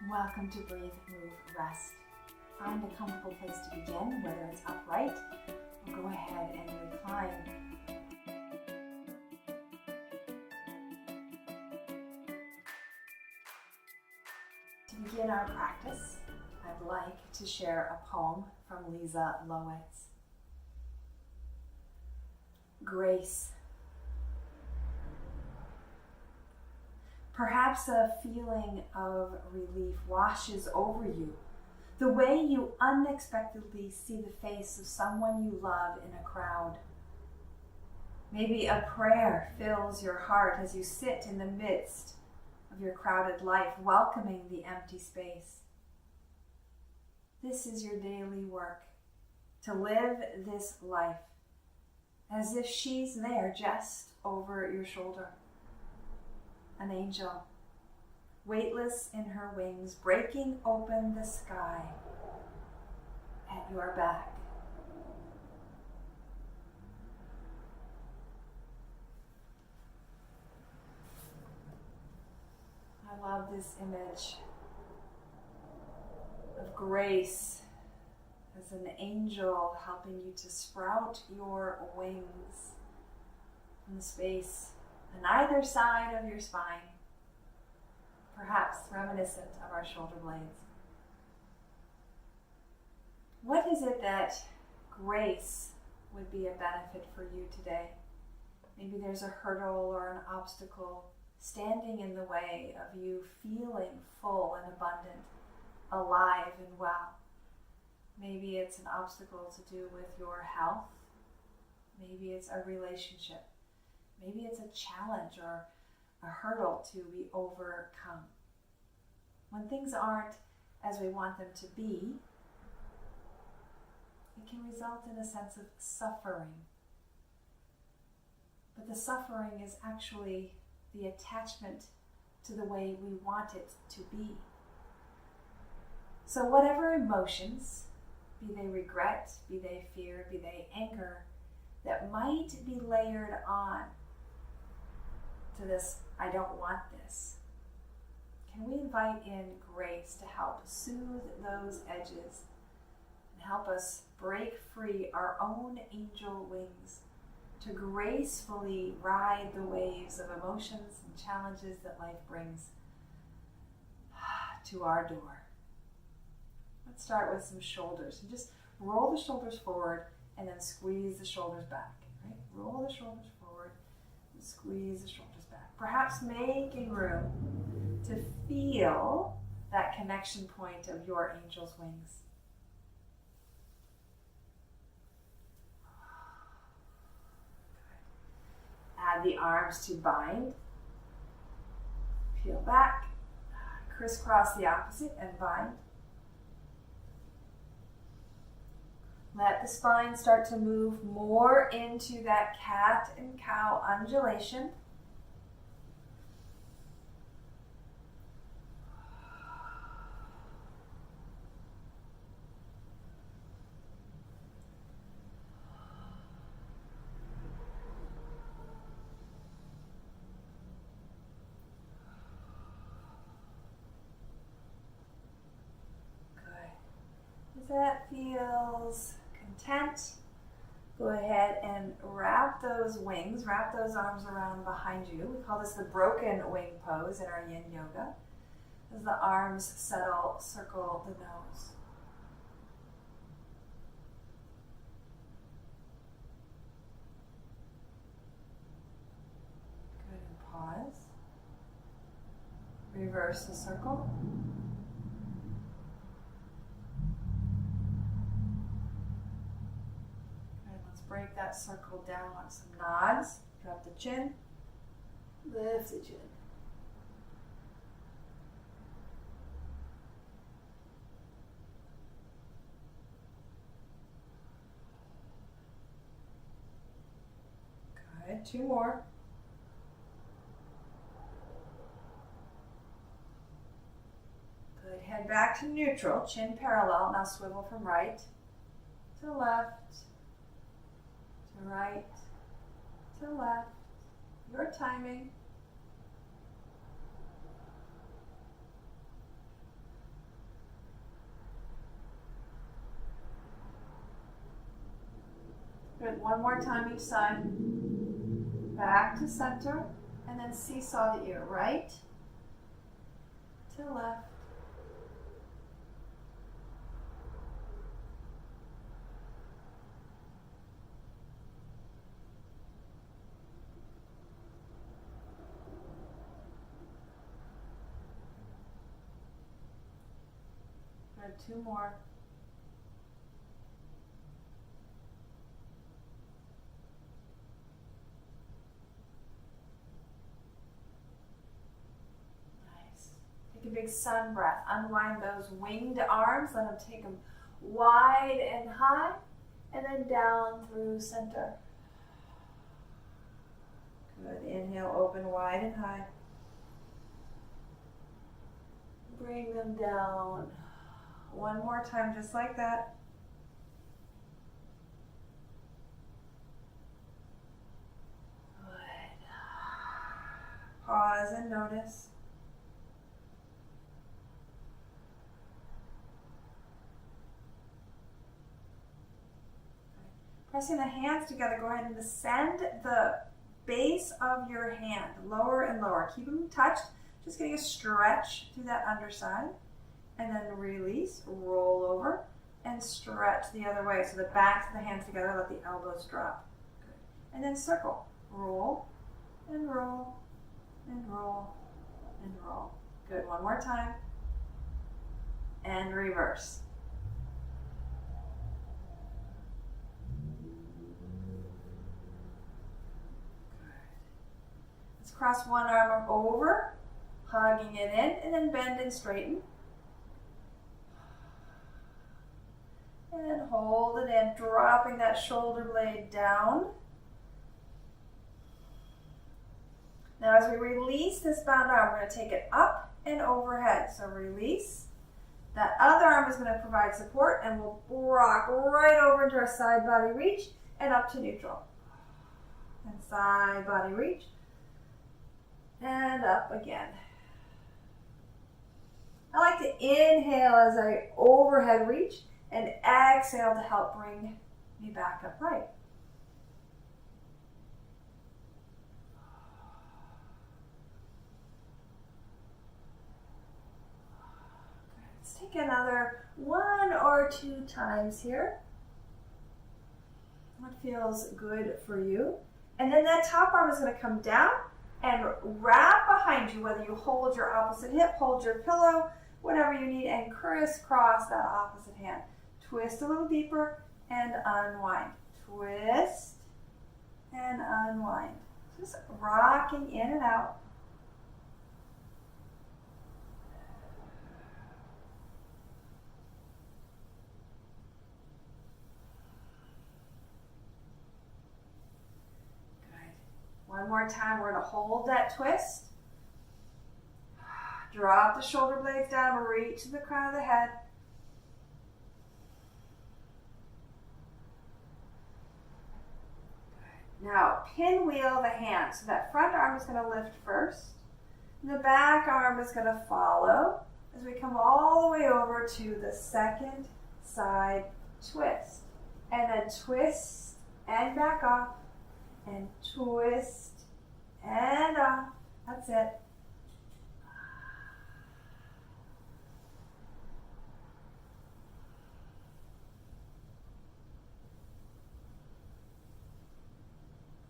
Welcome to Breathe, Move, Rest. Find a comfortable place to begin, whether it's upright or go ahead and recline. To begin our practice, I'd like to share a poem from Lisa Lowitz. Grace. Perhaps a feeling of relief washes over you, the way you unexpectedly see the face of someone you love in a crowd. Maybe a prayer fills your heart as you sit in the midst of your crowded life, welcoming the empty space. This is your daily work, to live this life as if she's there just over your shoulder. An angel, weightless in her wings, breaking open the sky at your back. I love this image of grace as an angel helping you to sprout your wings in the space on either side of your spine, perhaps reminiscent of our shoulder blades. What is it that grace would be a benefit for you today? Maybe there's a hurdle or an obstacle standing in the way of you feeling full and abundant, alive and well. Maybe it's an obstacle to do with your health. Maybe it's a relationship. Maybe it's a challenge or a hurdle to be overcome. When things aren't as we want them to be, it can result in a sense of suffering. But the suffering is actually the attachment to the way we want it to be. So whatever emotions, be they regret, be they fear, be they anger, that might be layered on to this, I don't want this. Can we invite in grace to help soothe those edges and help us break free our own angel wings to gracefully ride the waves of emotions and challenges that life brings to our door? Let's start with some shoulders. And just roll the shoulders forward and then squeeze the shoulders back. Right? Roll the shoulders forward and squeeze the shoulders back. Perhaps making room to feel that connection point of your angel's wings. Add the arms to bind. Peel back. Crisscross the opposite and bind. Let the spine start to move more into that cat and cow undulation. Good. As that feels content, go ahead and wrap those wings, wrap those arms around behind you. We call this the broken wing pose in our yin yoga. As the arms settle, circle the nose. Good, and pause. Reverse the circle. Break that circle down on some nods. Drop the chin. Lift the chin. Good. Two more. Good. Head back to neutral. Chin parallel. Now swivel from right to left. To right, to left, your timing. Good. One more time each side. Back to center. And then seesaw the ear. Right to left. Good. Two more. Take a big sun breath. Unwind those winged arms. Let them take them wide and high. And then down through center. Good. Inhale, open wide and high. Bring them down. One more time, just like that. Good. Pause and notice. Pressing the hands together, go ahead and descend the base of your hand, lower and lower. Keep them touched, just getting a stretch through that underside. And then release, roll over, and stretch the other way. So the backs of the hands together, let the elbows drop. Good. And then circle, roll, and roll, and roll, and roll. Good, one more time. And reverse. Cross one arm over, hugging it in, and then bend and straighten. And then hold it in, dropping that shoulder blade down. Now as we release this bound arm, we're going to take it up and overhead. So release. That other arm is going to provide support, and we'll rock right over into our side body reach and up to neutral. And side body reach. And up again. I like to inhale as I overhead reach and exhale to help bring me back upright. Let's take another 1 or 2 times here. What feels good for you? And then that top arm is going to come down and wrap behind you, whether you hold your opposite hip, hold your pillow, whatever you need, and crisscross that opposite hand. Twist a little deeper and unwind. Twist and unwind. Just rocking in and out. One more time, we're going to hold that twist. Drop the shoulder blades down, reach to the crown of the head. Now, pinwheel the hands. So that front arm is going to lift first. And the back arm is going to follow as we come all the way over to the second side twist. And then twist and back off. And twist and off. That's it.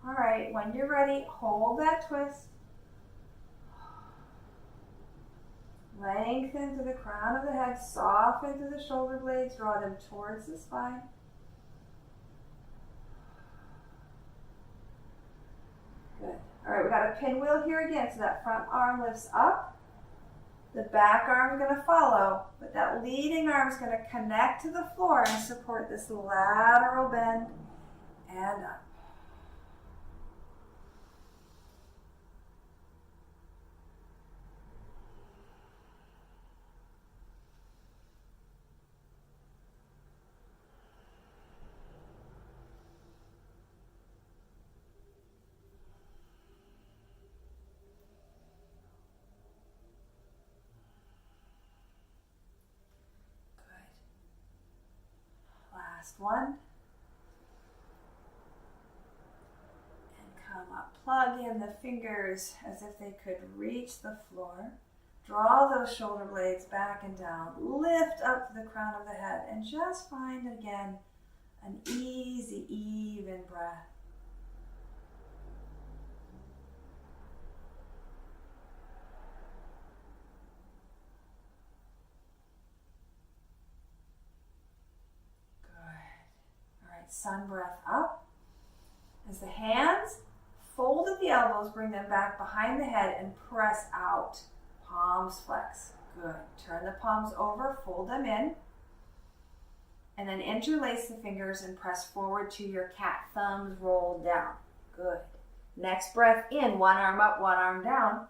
All right, when you're ready, hold that twist. Lengthen to the crown of the head, soften to the shoulder blades, draw them towards the spine. Good. All right, we got a pinwheel here again, so that front arm lifts up. The back arm is going to follow, but that leading arm is going to connect to the floor and support this lateral bend and up. Last one. plug in the fingers as if they could reach the floor. Draw those shoulder blades back and down. Lift up to the crown of the head and just find again an easy, even breath. Good. All right, sun breath up. As the hands fold at the elbows, bring them back behind the head and press out. Palms flex. Good. Turn the palms over, fold them in. And then interlace the fingers and press forward to your cat. Thumbs roll down. Good. Next breath in, one arm up, one arm down.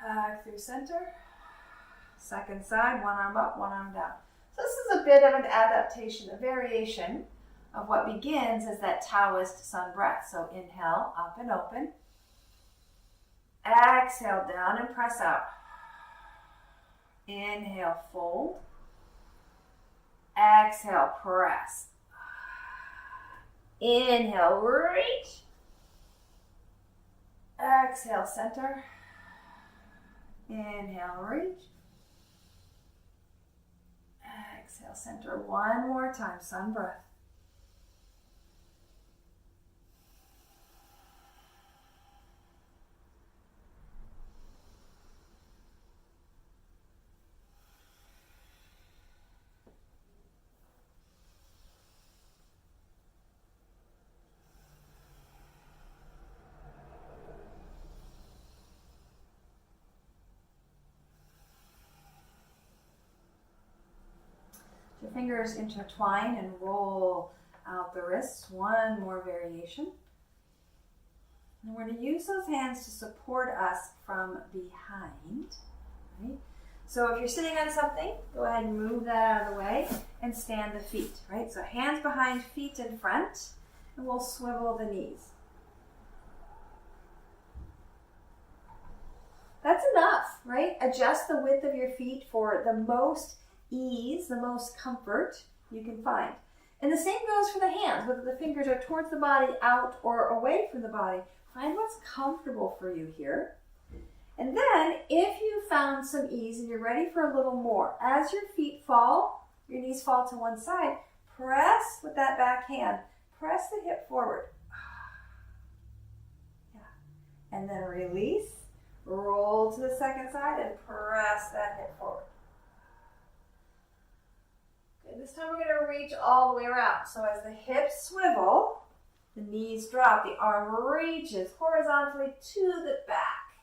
Back through center. Second side, one arm up, one arm down. So this is a bit of an adaptation, a variation of what begins as that Taoist sun breath. So inhale, up and open. Exhale, down and press out. Inhale, fold. Exhale, press. Inhale, reach. Exhale, center. Inhale, reach. Exhale, center. One more time, sun breath. Your fingers intertwine and roll out the wrists. One more variation. And we're going to use those hands to support us from behind. Right? So if you're sitting on something, go ahead and move that out of the way and stand the feet. Right? So hands behind, feet in front, and we'll swivel the knees. That's enough, right? Adjust the width of your feet for the most ease, the most comfort you can find. And the same goes for the hands, whether the fingers are towards the body, out, or away from the body. Find what's comfortable for you here. And then, if you found some ease and you're ready for a little more, as your feet fall, your knees fall to one side, press with that back hand. Press the hip forward. Yeah. And then release. Roll to the second side and press that hip forward. Okay, this time we're going to reach all the way around. So as the hips swivel, the knees drop, the arm reaches horizontally to the back.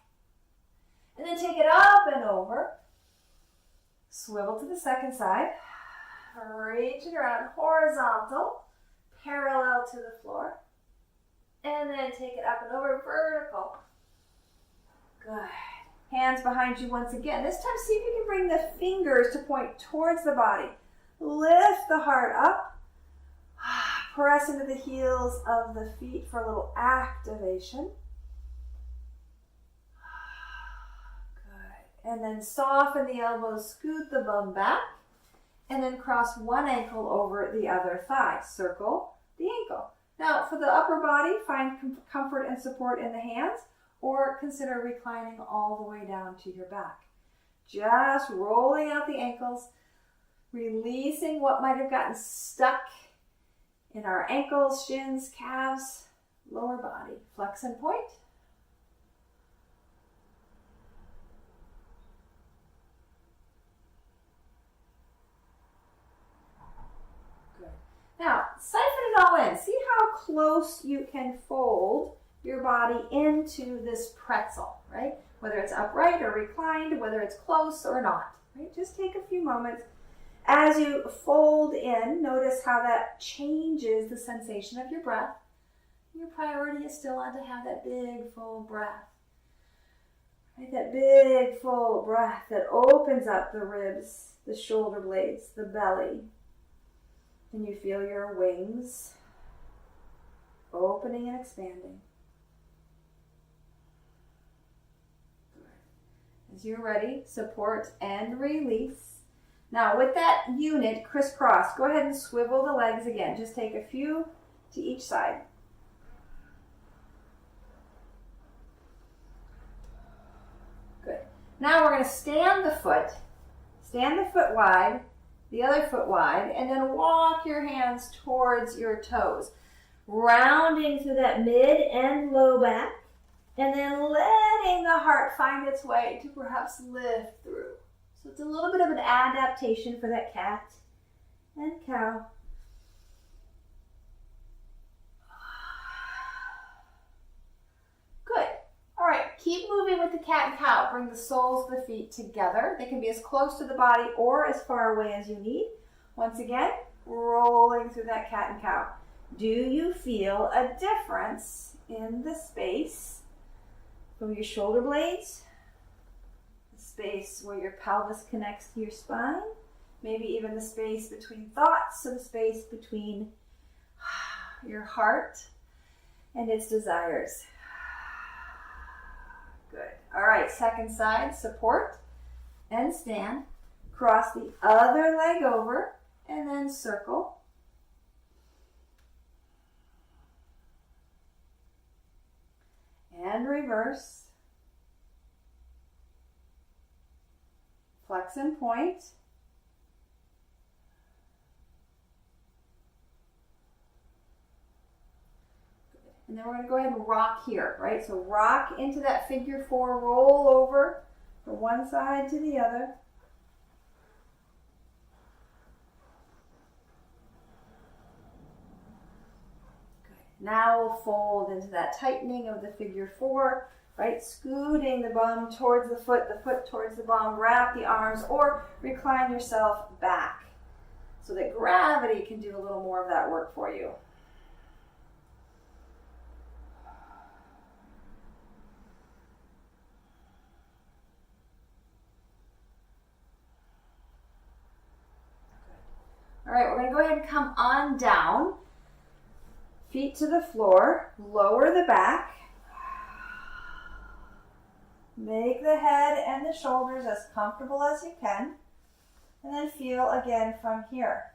And then take it up and over. Swivel to the second side. Reach it around horizontal, parallel to the floor. And then take it up and over, vertical. Good. Hands behind you once again. This time, see if you can bring the fingers to point towards the body. Lift the heart up. Press into the heels of the feet for a little activation. Good. And then soften the elbows, scoot the bum back, and then cross one ankle over the other thigh. Circle the ankle. Now, for the upper body, find comfort and support in the hands, or consider reclining all the way down to your back. Just rolling out the ankles, releasing what might have gotten stuck in our ankles, shins, calves, lower body. Flex and point. Good. Now, siphon it all in. See how close you can fold your body into this pretzel, right? Whether it's upright or reclined, whether it's close or not, right? Just take a few moments. As you fold in, notice how that changes the sensation of your breath. Your priority is still on to have that big, full breath. Right? That big, full breath that opens up the ribs, the shoulder blades, the belly. And you feel your wings opening and expanding. As you're ready, support and release. Now with that unit crisscross, go ahead and swivel the legs again. Just take a few to each side. Now we're going to stand the foot wide, the other foot wide, and then walk your hands towards your toes, rounding through that mid and low back, and then letting the heart find its way to perhaps lift through. So it's a little bit of an adaptation for that cat and cow. Good. All right, keep moving with the cat and cow. Bring the soles of the feet together. They can be as close to the body or as far away as you need. Once again, rolling through that cat and cow. Do you feel a difference in the space from your shoulder blades? The space where your pelvis connects to your spine? Maybe even the space between thoughts, so the space between your heart and its desires. Good. All right, second side, support and stand. Cross the other leg over and then circle. And reverse. Flex and point. And then we're going to go ahead and rock here, right? So rock into that figure four, roll over from one side to the other. Good. Now we'll fold into that tightening of the figure four, right? Scooting the bum towards the foot towards the bum, wrap the arms, or recline yourself back so that gravity can do a little more of that work for you. All right, we're going to go ahead and come on down. Feet to the floor, lower the back. Make the head and the shoulders as comfortable as you can. And then feel again from here.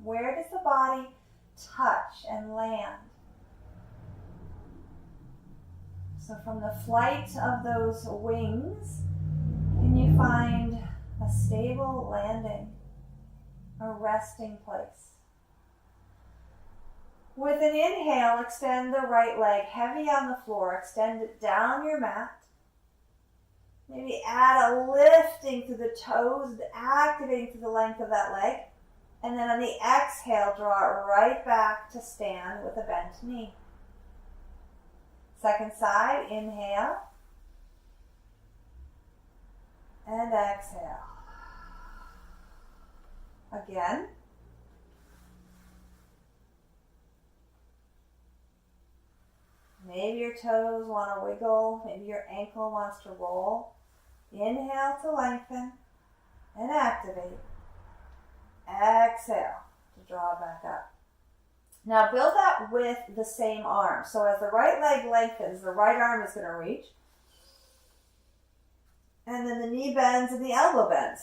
Where does the body touch and land? So from the flight of those wings, can you find a stable landing? A resting place. With an inhale, extend the right leg heavy on the floor. Extend it down your mat. Maybe add a lifting through the toes, activating through the length of that leg. And then on the exhale, draw it right back to stand with a bent knee. Second side, inhale. And exhale. Again. Maybe your toes want to wiggle. Maybe your ankle wants to roll. Inhale to lengthen and activate. Exhale to draw back up. Now build that with the same arm. So as the right leg lengthens, the right arm is going to reach. And then the knee bends and the elbow bends.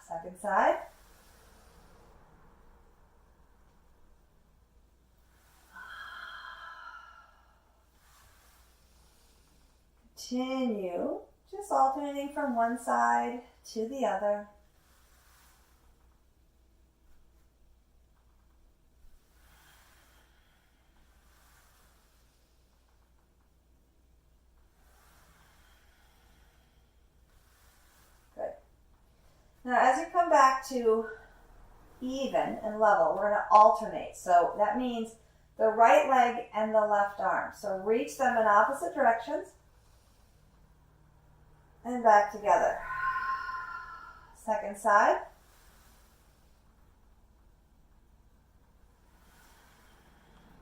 Second side. Continue, just alternating from one side to the other. Good. Now as you come back to even and level, we're going to alternate. So that means the right leg and the left arm. So reach them in opposite directions. And back together. Second side.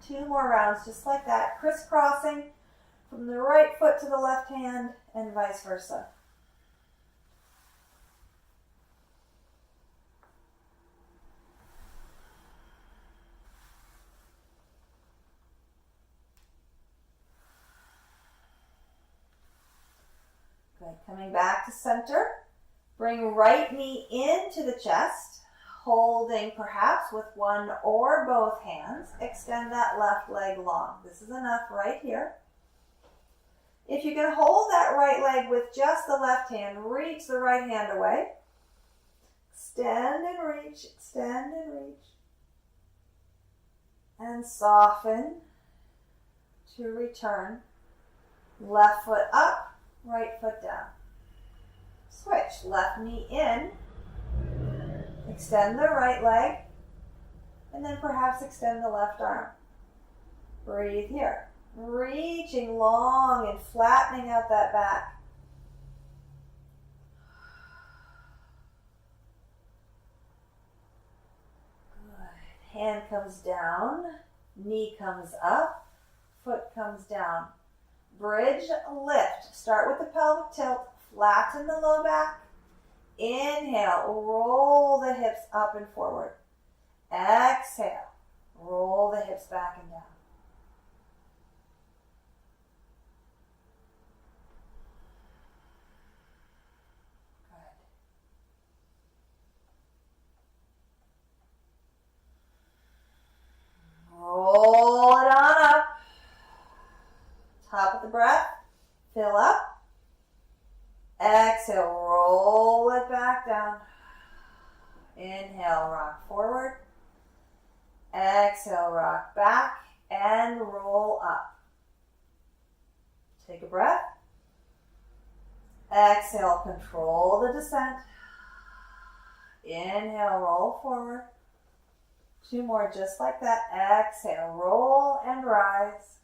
Two more rounds just like that, crisscrossing from the right foot to the left hand and vice versa. Good. Coming back to center. Bring right knee into the chest, holding perhaps with one or both hands. Extend that left leg long. This is enough right here. If you can hold that right leg with just the left hand, reach the right hand away. Extend and reach, extend and reach. And soften to return. Left foot up, right foot down. Switch, left knee in. Extend the right leg. And then perhaps extend the left arm. Breathe here. Reaching long and flattening out that back. Good. Hand comes down, knee comes up, foot comes down. Bridge, lift. Start with the pelvic tilt, flatten the low back. Inhale, roll the hips up and forward. Exhale, roll the hips back and down. Roll it on up. Top of the breath. Fill up. Exhale. Roll it back down. Inhale. Rock forward. Exhale. Rock back. And roll up. Take a breath. Exhale. Control the descent. Inhale. Roll forward. 2 more just like that. Exhale, roll and rise.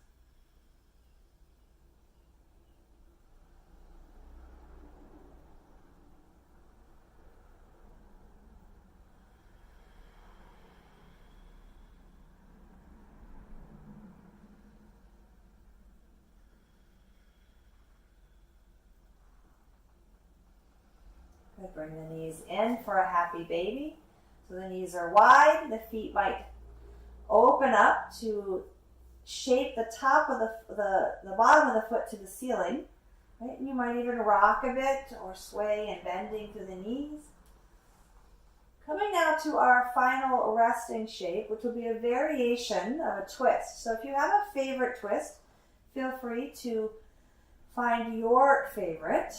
Good. Bring the knees in for a happy baby. So the knees are wide, the feet might open up to shape the top of the bottom of the foot to the ceiling. Right? And you might even rock a bit or sway and bending through the knees. Coming now to our final resting shape, which will be a variation of a twist. So if you have a favorite twist, feel free to find your favorite.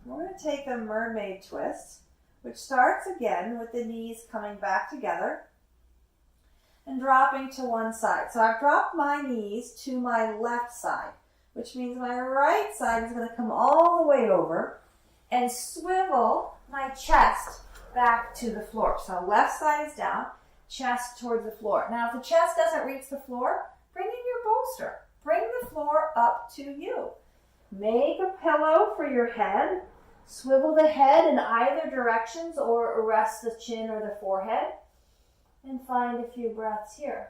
We're going to take the mermaid twist, which starts again with the knees coming back together and dropping to one side. So I've dropped my knees to my left side, which means my right side is going to come all the way over and swivel my chest back to the floor. So left side is down, chest towards the floor. Now if the chest doesn't reach the floor, bring in your bolster. Bring the floor up to you. Make a pillow for your head. Swivel the head in either directions or rest the chin or the forehead. And find a few breaths here.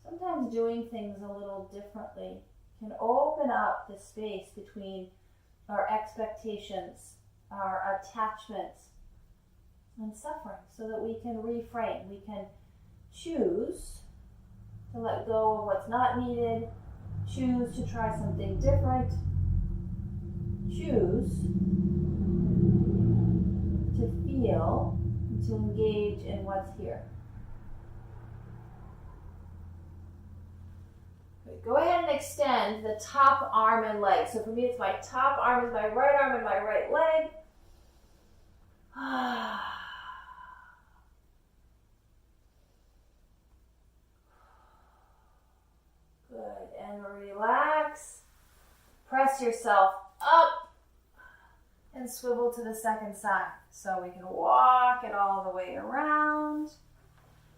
Sometimes doing things a little differently can open up the space between our expectations, our attachments, and suffering so that we can reframe. We can choose to let go of what's not needed, choose to try something different, choose to feel and to engage in what's here. Go ahead and extend the top arm and leg. So for me, it's my top arm is my right arm and my right leg. Good. And relax. Press yourself up and swivel to the second side. So we can walk it all the way around.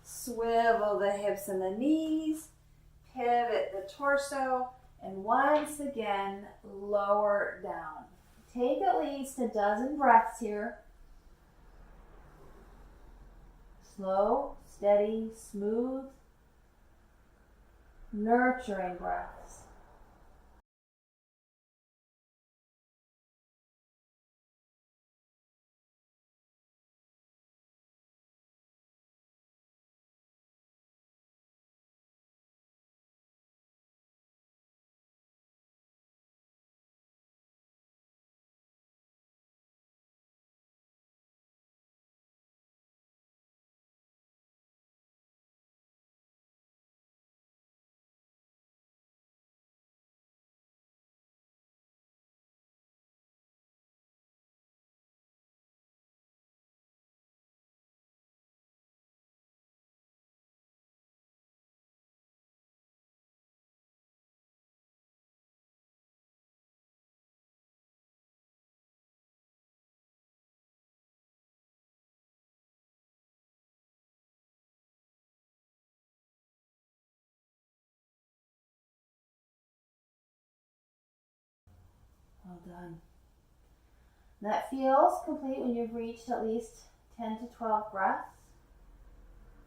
Swivel the hips and the knees. Pivot the torso, and once again, lower down. Take at least a dozen breaths here. Slow, steady, smooth, nurturing breaths. done. That feels complete when you've reached at least 10 to 12 breaths.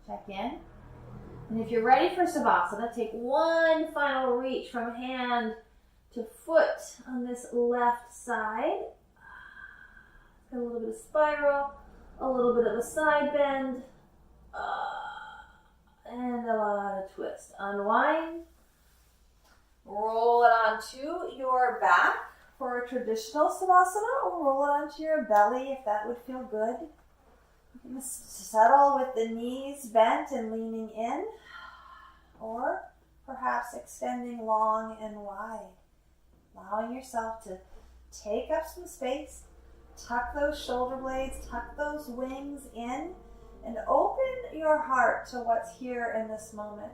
Check in. And if you're ready for Savasana, take one final reach from hand to foot on this left side. Got a little bit of spiral, a little bit of a side bend, and a lot of twist. Unwind. Roll it onto your back for a traditional Savasana, or roll it onto your belly if that would feel good. You can settle with the knees bent and leaning in, or perhaps extending long and wide, allowing yourself to take up some space, tuck those shoulder blades, tuck those wings in, and open your heart to what's here in this moment.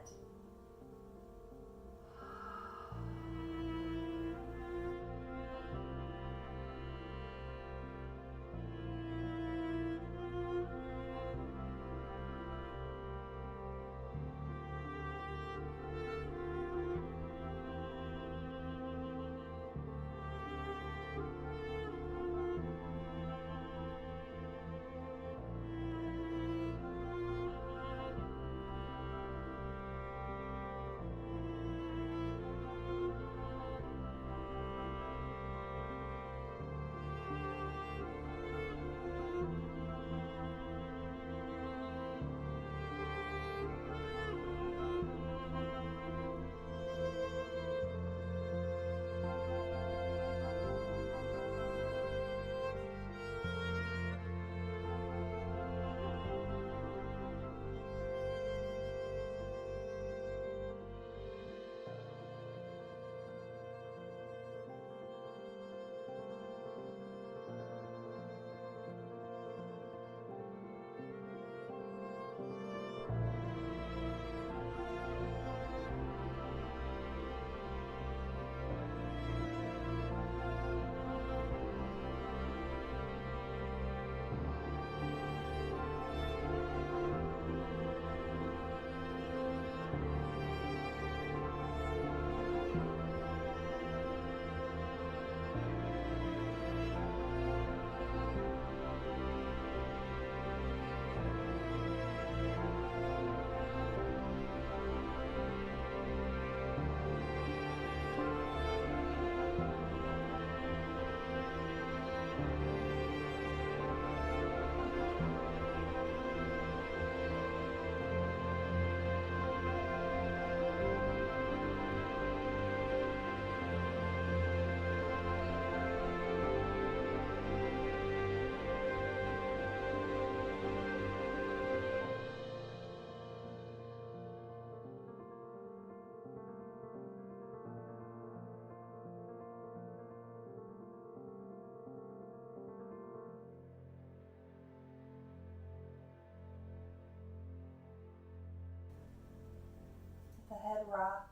The head rock,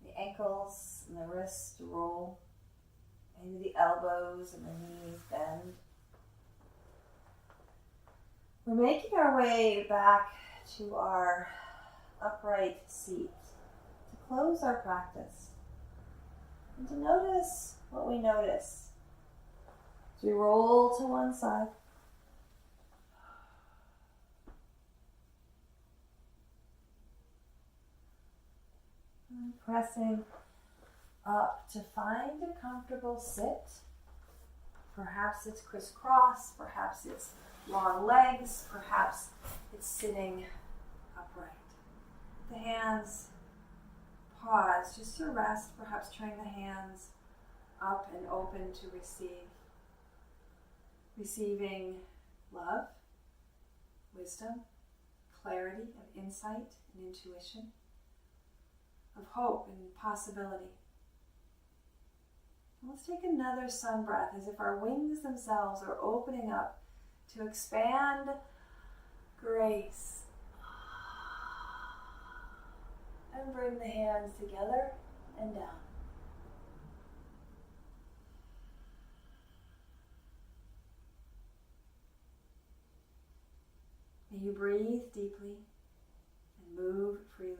the ankles and the wrists roll, maybe the elbows and the knees bend. We're making our way back to our upright seat to close our practice and to notice what we notice as we roll to one side. Pressing up to find a comfortable sit. Perhaps it's crisscross, perhaps it's long legs, perhaps it's sitting upright. The hands pause just to rest, perhaps turning the hands up and open to receive. Receiving love, wisdom, clarity of insight and intuition, of hope and possibility. Let's take another sun breath as if our wings themselves are opening up to expand grace. And bring the hands together and down. May you breathe deeply and move freely.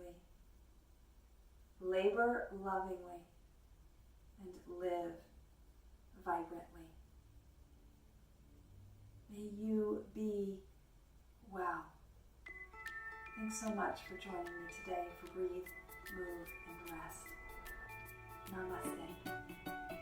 Labor lovingly and live vibrantly. May you be well. Thanks so much for joining me today for Breathe, Move, and Rest. Namaste.